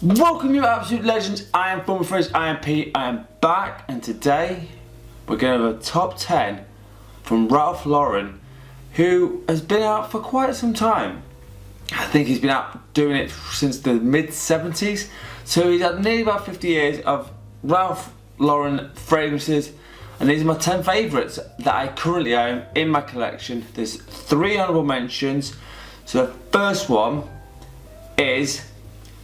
Welcome you absolute legends, I am Former Fridge, I am Pete, I am back, and today we're going to have a top 10 from Ralph Lauren, who has been out for quite some time. I think he's been out doing it since the mid-70s, so he's had nearly about 50 years of Ralph Lauren fragrances, and these are my 10 favourites that I currently own in my collection. There's 3 honourable mentions. So the first one is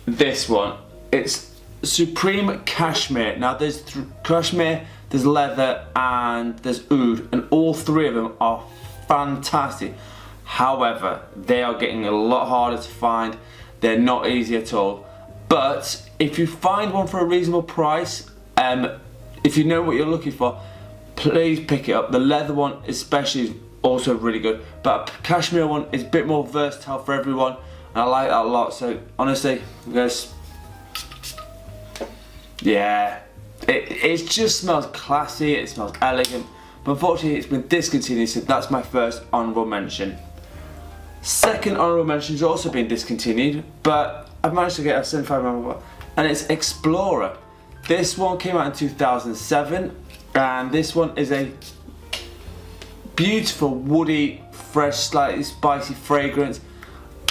this one. It's Supreme Cashmere. Now there's Cashmere, there's leather, and there's oud, and all 3 of them are fantastic. However, they are getting a lot harder to find. They're not easy at all. But if you find one for a reasonable price, if you know what you're looking for, please pick it up. The leather one especially is also really good, but a Cashmere one is a bit more versatile for everyone, and I like that a lot. So honestly, guys, yeah, it just smells classy, it smells elegant, but unfortunately it's been discontinued, so that's my first honourable mention. Second honourable mention has also been discontinued, but I've managed to get a 75ml, and it's Explorer. This one came out in 2007, and this one is a beautiful, woody, fresh, slightly spicy fragrance.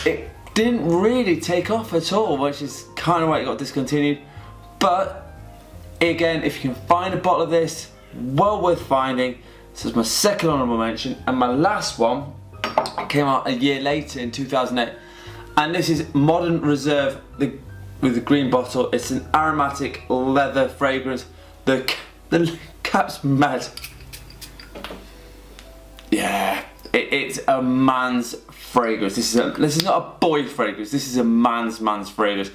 It didn't really take off at all, which is kind of why it got discontinued. But again, if you can find a bottle of this, well worth finding. This is my second honourable mention, and my last one came out a year later in 2008, and this is Modern Reserve with the green bottle. It's an aromatic leather fragrance. The cap's mad. Yeah, it's a man's fragrance. This is not a boy fragrance. This is a man's fragrance.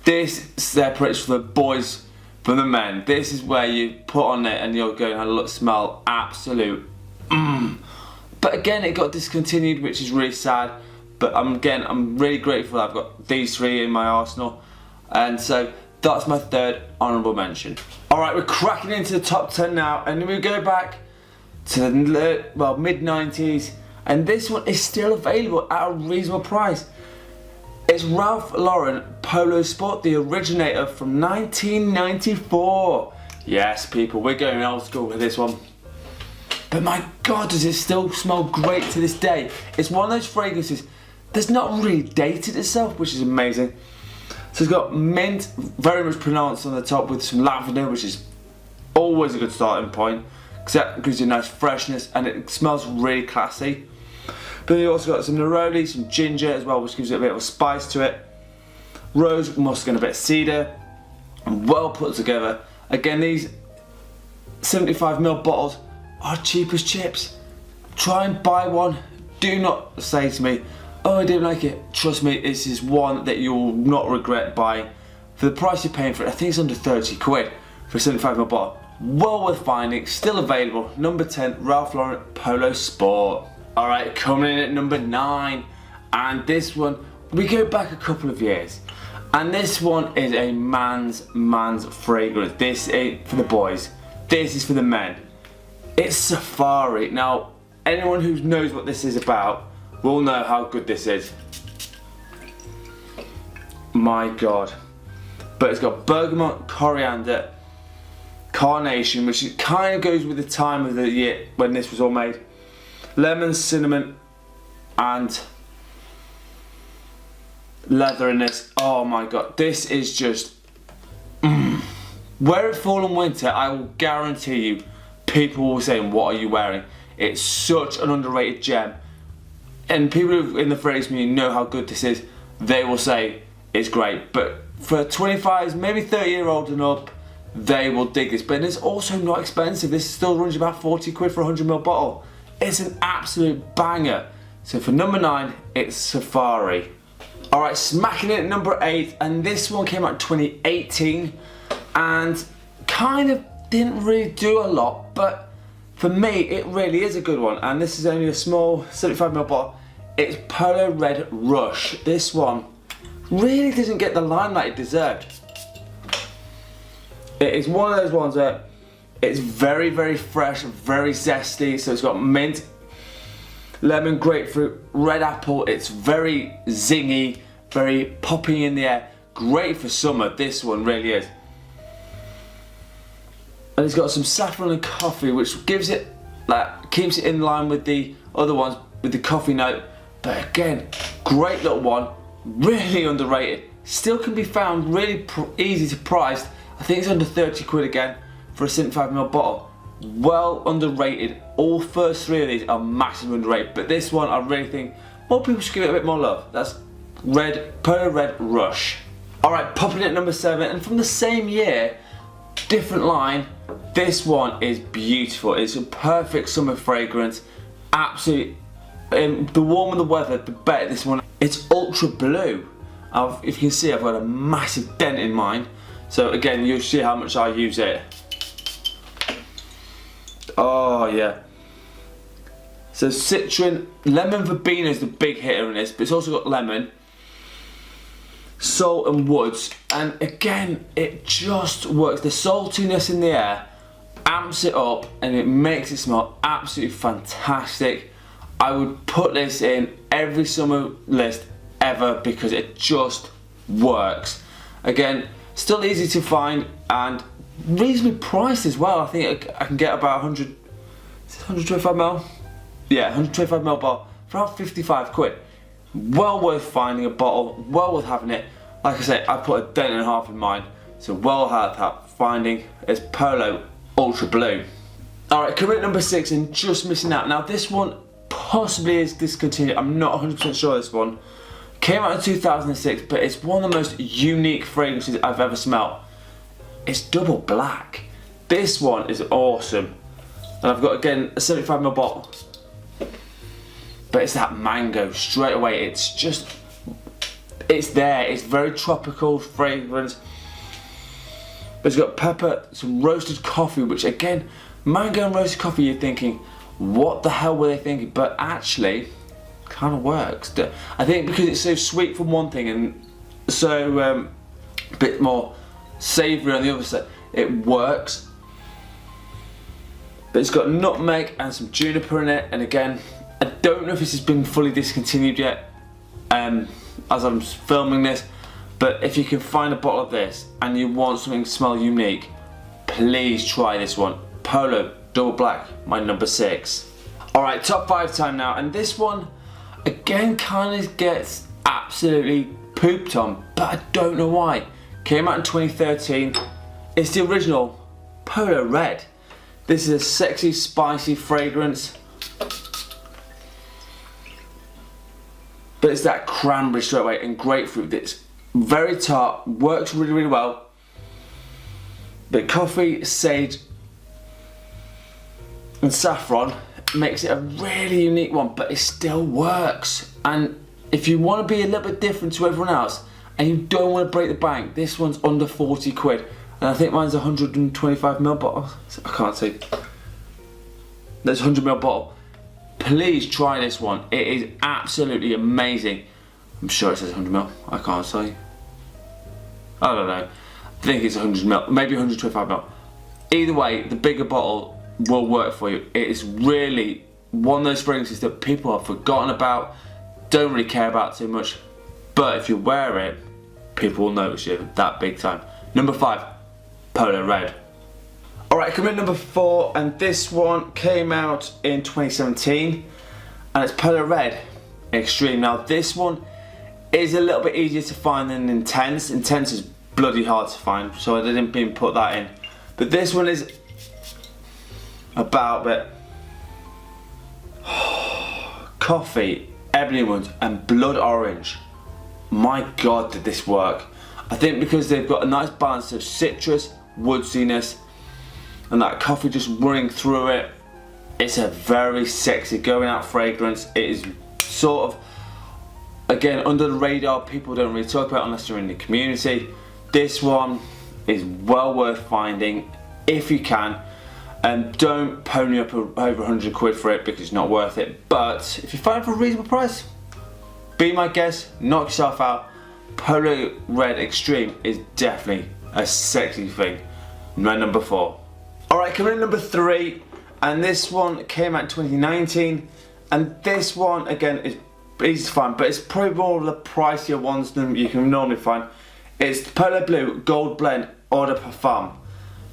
This separates from the boys from the men. This is where you put on it and you're going to smell absolute. But again, it got discontinued, which is really sad. But I'm really grateful that I've got these 3 in my arsenal, and so that's my third honourable mention. All right, we're cracking into the top 10 now, and then we go back to the mid-90s, and this one is still available at a reasonable price. It's Ralph Lauren Polo Sport, the originator from 1994. Yes, people, we're going old school with this one. But my God, does it still smell great to this day. It's one of those fragrances that's not really dated itself, which is amazing. So it's got mint, very much pronounced on the top, with some lavender, which is always a good starting point, because that gives you a nice freshness, and it smells really classy. But then you also got some neroli, some ginger as well, which gives it a bit of a spice to it. Rose, musk, and a bit of cedar, and well put together. Again, these 75ml bottles are cheap as chips. Try and buy one. Do not say to me, oh, I didn't like it. Trust me, this is one that you will not regret buying. For the price you're paying for it, I think it's under 30 quid for a 75ml bottle. Well worth finding, still available. Number 10, Ralph Lauren Polo Sport. Alright, coming in at number 9, and this one, we go back a couple of years, and this one is a man's fragrance. This ain't for the boys, this is for the men. It's Safari. Now, anyone who knows what this is about will know how good this is. My God. But it's got bergamot, coriander, carnation, which kind of goes with the time of the year when this was all made, lemon, cinnamon, and leather in this. Oh my God, this is just wear it fall and winter. I will guarantee you people will say, what are you wearing? It's such an underrated gem, and people who in the phrase community know how good this is. They will say it's great, but for 25s, maybe 30-year-olds and up, they will dig this. But it's also not expensive. This still runs about 40 quid for a 100ml bottle. It's an absolute banger. So for number 9, it's Safari. Alright, smacking it at number 8, and this one came out in 2018, and kind of didn't really do a lot, but for me, it really is a good one, and this is only a small 75ml bottle. It's Polo Red Rush. This one really doesn't get the limelight it deserved. It is one of those ones that it's very, very fresh, very zesty, so it's got mint, lemon, grapefruit, red apple. It's very zingy, very poppy in the air. Great for summer, this one really is. And it's got some saffron and coffee, which gives it, like, keeps it in line with the other ones with the coffee note. But again, great little one, really underrated. Still can be found really easy to price. I think it's under 30 quid again for a 75ml bottle. Well underrated. All first three of these are massively underrated, but this one I really think more people should give it a bit more love. That's Polo Red Rush. Alright, popping at number 7, and from the same year, different line. This one is beautiful. It's a perfect summer fragrance. Absolutely, the warmer the weather, the better this one. It's Ultrablue. If you can see, I've got a massive dent in mine. So again, you'll see how much I use it. Oh yeah. So citron, lemon verbena is the big hitter in this, but it's also got lemon, salt and woods, and again, it just works. The saltiness in the air amps it up and it makes it smell absolutely fantastic. I would put this in every summer list ever because it just works. Again, still easy to find and reasonably priced as well. I think I can get about 125ml. Yeah, 125ml bottle for about 55 quid. Well worth finding a bottle, well worth having it. Like I say, I put a dent and a half in mine, so well worth finding. It's Polo Ultrablue. Alright, coming at number 6 and just missing out. Now this one possibly is discontinued. I'm not 100% sure this one. Came out in 2006, but it's one of the most unique fragrances I've ever smelled. It's double black. This one is awesome. And I've got, again, a 75ml bottle. But it's that mango straight away. It's just, it's there. It's very tropical fragrance. But it's got pepper, some roasted coffee, which again, mango and roasted coffee, you're thinking, what the hell were they thinking? But actually, kind of works. I think because it's so sweet from one thing and so a bit more savoury on the other side, it works. But it's got nutmeg and some juniper in it, and again, I don't know if this has been fully discontinued yet as I'm filming this, but if you can find a bottle of this and you want something to smell unique, please try this one. Polo Double Black, my number 6. Alright, top 5 time now, and this one again kind of gets absolutely pooped on, but I don't know why. Came out in 2013. It's the original Polo Red. This is a sexy, spicy fragrance. But it's that cranberry straight away and grapefruit that's very tart, works really, really well. But coffee, sage, and saffron makes it a really unique one, but it still works. And if you want to be a little bit different to everyone else and you don't want to break the bank, this one's under 40 quid. And I think mine's a 125ml bottle. I can't see. There's a 100ml bottle. Please try this one. It is absolutely amazing. I'm sure it says 100ml. I can't say. I don't know. I think it's 100ml, maybe 125ml. Either way, the bigger bottle will work for you. It is really one of those fragrances that people have forgotten about, don't really care about too much, but if you wear it, people will notice you that big time. Number 5, Polo Red. Alright, coming in number 4, and this one came out in 2017, and it's Polo Red Extreme. Now this one is a little bit easier to find than Intense. Intense is bloody hard to find, so I didn't even put that in. But this one is about it. Coffee, ebony wood, and blood orange. My God, did this work. I think because they've got a nice balance of citrus, woodsiness, and that coffee just running through it. It's a very sexy going out fragrance. It is sort of, again, under the radar. People don't really talk about it unless you're in the community. This one is well worth finding if you can. And don't pony up over 100 quid for it because it's not worth it. But if you find it for a reasonable price, be my guest, knock yourself out. Polo Red Extreme is definitely a sexy thing. My number 4. Alright, coming in number 3, and this one came out in 2019, and this one again is easy to find, but it's probably more of the pricier ones than you can normally find. It's the Polo Blue Gold Blend Eau de Parfum.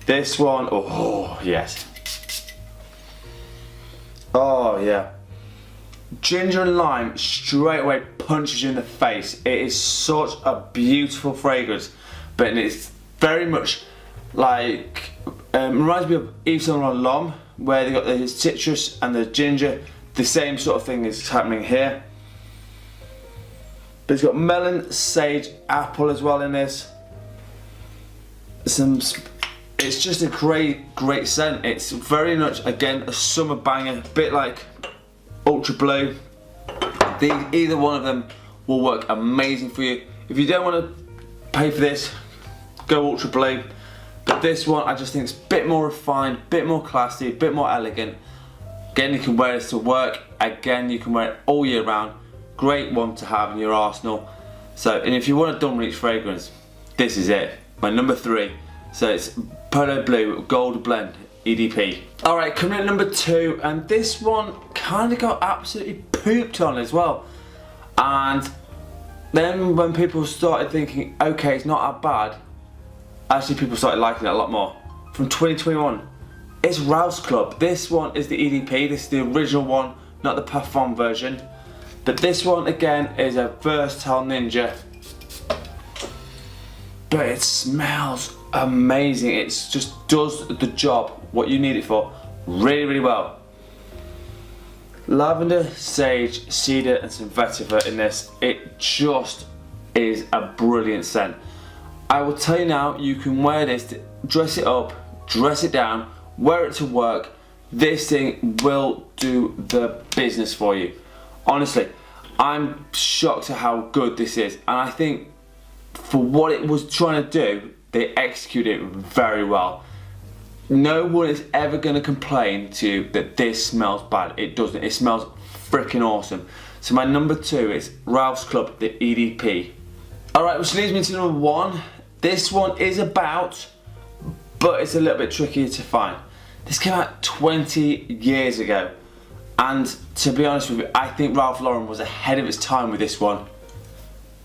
This one, oh yes. Oh yeah. Ginger and lime straight away punches you in the face. It is such a beautiful fragrance, but it's very much like, reminds me of Yves Saint Laurent, where they got the citrus and the ginger. The same sort of thing is happening here. But it's got melon, sage, apple as well in this. It's just a great scent. It's very much, again, a summer banger, a bit like Ultrablue. Either one of them will work amazing for you. If you don't want to pay for this, go Ultrablue. But this one, I just think it's a bit more refined, a bit more classy, a bit more elegant. Again, you can wear this to work. Again, you can wear it all year round. Great one to have in your arsenal. So, and if you want a Dumb Reach fragrance, this is it. My number 3. So it's Polo Blue Gold Blend EDP. Alright, coming in at number 2, and this one kind of got absolutely pooped on as well. And then when people started thinking, okay, it's not that bad, actually people started liking it a lot more. From 2021, it's Ralph's Club. This one is the EDP, this is the original one, not the Parfum version. But this one again is a versatile ninja. But it smells amazing. It just does the job, what you need it for, really well. Lavender, sage, cedar and some vetiver in this. It just is a brilliant scent. I will tell you now, you can wear this to dress it up, dress it down, wear it to work. This thing will do the business for you. Honestly, I'm shocked at how good this is, and I think for what it was trying to do, they executed it very well. No one is ever going to complain to you that this smells bad. It doesn't. It smells freaking awesome. So my number 2 is Ralph's Club, the EDP. Alright, which leads me to number 1. This one is about, but it's a little bit trickier to find. This came out 20 years ago. And to be honest with you, I think Ralph Lauren was ahead of its time with this one.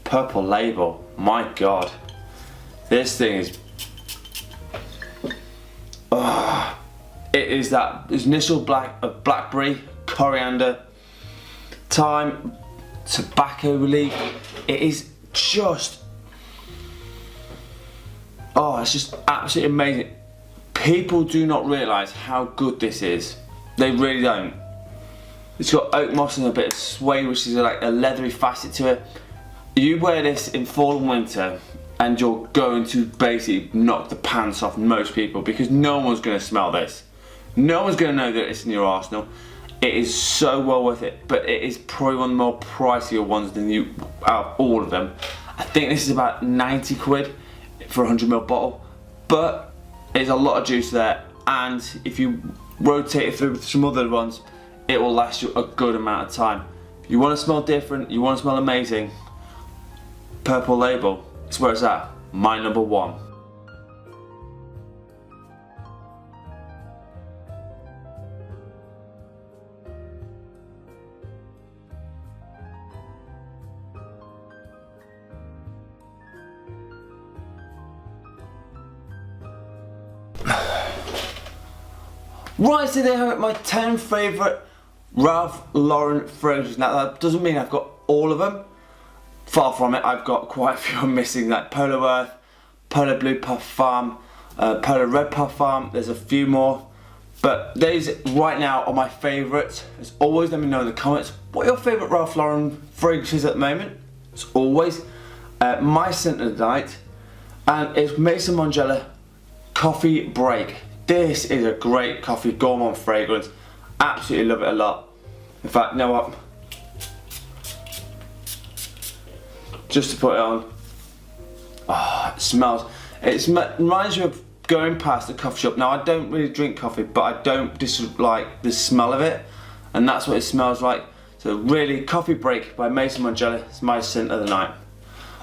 Purple Label, my God. This thing is, it is that initial blackberry, coriander, thyme, tobacco leaf. It is just, it's just absolutely amazing. People do not realise how good this is. They really don't. It's got oak moss and a bit of suede, which is like a leathery facet to it. You wear this in fall and winter and you're going to basically knock the pants off most people, because no one's going to smell this. No one's going to know that it's in your arsenal. It is so well worth it, but it is probably one of the more pricier ones than out of all of them. I think this is about 90 quid for a 100ml bottle, but there's a lot of juice there, and if you rotate it through with some other ones, it will last you a good amount of time. If you want to smell different, you want to smell amazing, Purple Label, it's where it's at. My number 1. Right, so there have it, my 10 favourite Ralph Lauren fragrances. Now that doesn't mean I've got all of them. Far from it, I've got quite a few I'm missing, like Polo Earth, Polo Blue Parfum, Polo Red Parfum, there's a few more. But these right now are my favourites. As always, let me know in the comments what your favourite Ralph Lauren fragrance is at the moment. As always, my scent of the night, and it's Maison Margiela Coffee Break. This is a great coffee gourmand fragrance. Absolutely love it a lot. In fact, you know what? Just to put it on. It smells. It reminds me of going past a coffee shop. Now, I don't really drink coffee, but I don't dislike the smell of it, and that's what it smells like. So really, Coffee Break by Maison Margiela is my scent of the night.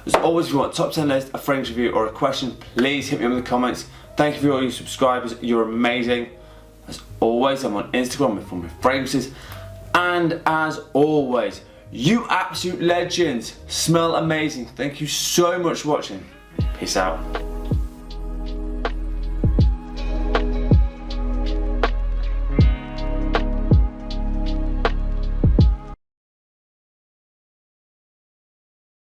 As always, if you want a top 10 list, a fragrance review, or a question, please hit me up in the comments. Thank you for all your subscribers, you're amazing. As always, I'm on Instagram with my fragrances. And as always, you absolute legends, smell amazing. Thank you so much for watching. Peace out.